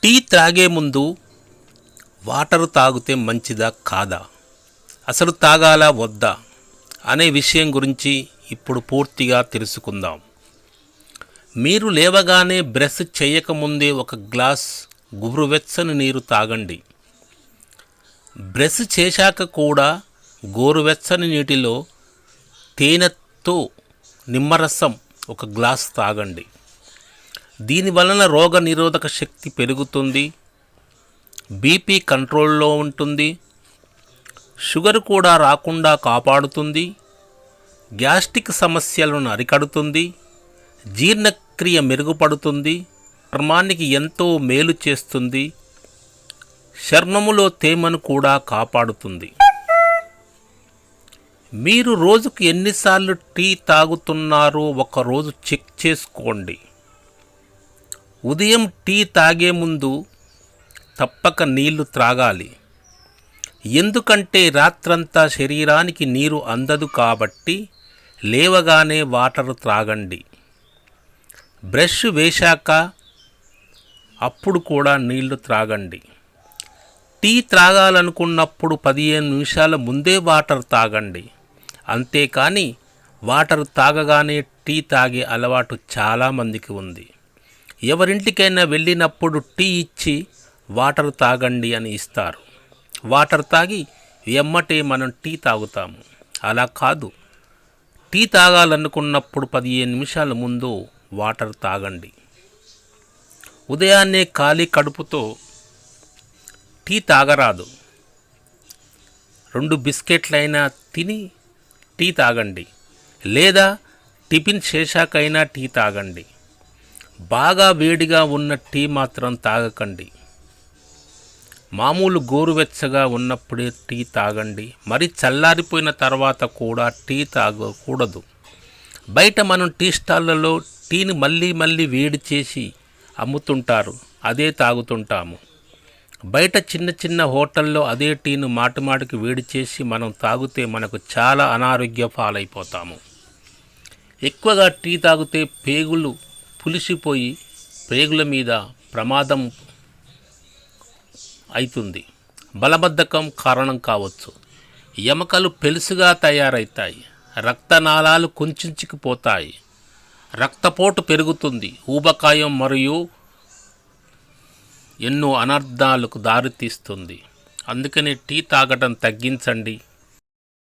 Tea త్రాగే ముందు water తాగితే మంచిదా కాదా, అసలు తాగాలా వద్దా అనే విషయం గురించి ఇప్పుడు పూర్తిగా తెలుసుకుందాం. మీరు లేవగానే బ్రష్ చేయకముందే ఒక గ్లాస్ గోరువెచ్చని నీరు తాగండి. బ్రష్ చేశాక కూడా గోరువెచ్చని నీటిలో తేనెతో నిమ్మరసం ఒక గ్లాస్ తాగండి. దీనివలన రోగ నిరోధక శక్తి పెరుగుతుంది, బీపీ కంట్రోల్లో ఉంటుంది, షుగర్ కూడా రాకుండా కాపాడుతుంది, గ్యాస్ట్రిక్ సమస్యలను అరికడుతుంది, జీర్ణక్రియ మెరుగుపడుతుంది, చర్మానికి ఎంతో మేలు చేస్తుంది, చర్మములో తేమను కూడా కాపాడుతుంది. మీరు రోజుకు ఎన్నిసార్లు టీ తాగుతున్నారో ఒకరోజు చెక్ చేసుకోండి. ఉదయం టీ తాగే ముందు తప్పక నీళ్లు త్రాగాలి. ఎందుకంటే రాత్రంతా శరీరానికి నీరు అందదు కాబట్టి లేవగానే వాటర్ త్రాగండి. బ్రష్ వేశాక అప్పుడు కూడా నీళ్లు త్రాగండి. టీ త్రాగాలనుకున్నప్పుడు 15 నిమిషాల ముందే వాటర్ తాగండి. అంతేకాని వాటర్ తాగగానే టీ తాగే అలవాటు చాలామందికి ఉంది. ఎవరింటికైనా వెళ్ళినప్పుడు టీ ఇచ్చి వాటర్ తాగండి అని ఇస్తారు. వాటర్ తాగి ఎమ్మటే మనం టీ తాగుతాము. అలా కాదు, టీ తాగాలనుకున్నప్పుడు 15 నిమిషాల ముందు వాటర్ తాగండి. ఉదయాన్నే ఖాళీ కడుపుతో టీ తాగరాదు. 2 బిస్కెట్లైనా తిని టీ తాగండి, లేదా టిఫిన్ చేశాకైనా టీ తాగండి. బాగా వేడిగా ఉన్న టీ మాత్రం తాగకండి. మామూలు గోరువెచ్చగా ఉన్నప్పుడే టీ తాగండి. మరి చల్లారిపోయిన తర్వాత కూడా టీ తాగకూడదు. బయట మనం టీ స్టాళ్ళలో టీని మళ్ళీ వేడి చేసి అమ్ముతుంటారు, అదే తాగుతుంటాము. బయట చిన్న హోటల్లో అదే టీను మాటికి వేడి చేసి మనం తాగితే మనకు చాలా అనారోగ్య పాలైపోతాము. ఎక్కువగా టీ తాగితే పేగులు పులిసిపోయి పేగుల మీద ప్రమాదం అవుతుంది. బలబద్ధకం కారణం కావచ్చు. ఎముకలు పెలుసుగా తయారవుతాయి, రక్తనాళాలు కుంచుకుపోతాయి, రక్తపోటు పెరుగుతుంది, ఊబకాయం మరియు ఎన్నో అనర్థాలకు దారితీస్తుంది. అందుకని టీ తాగడం తగ్గించండి.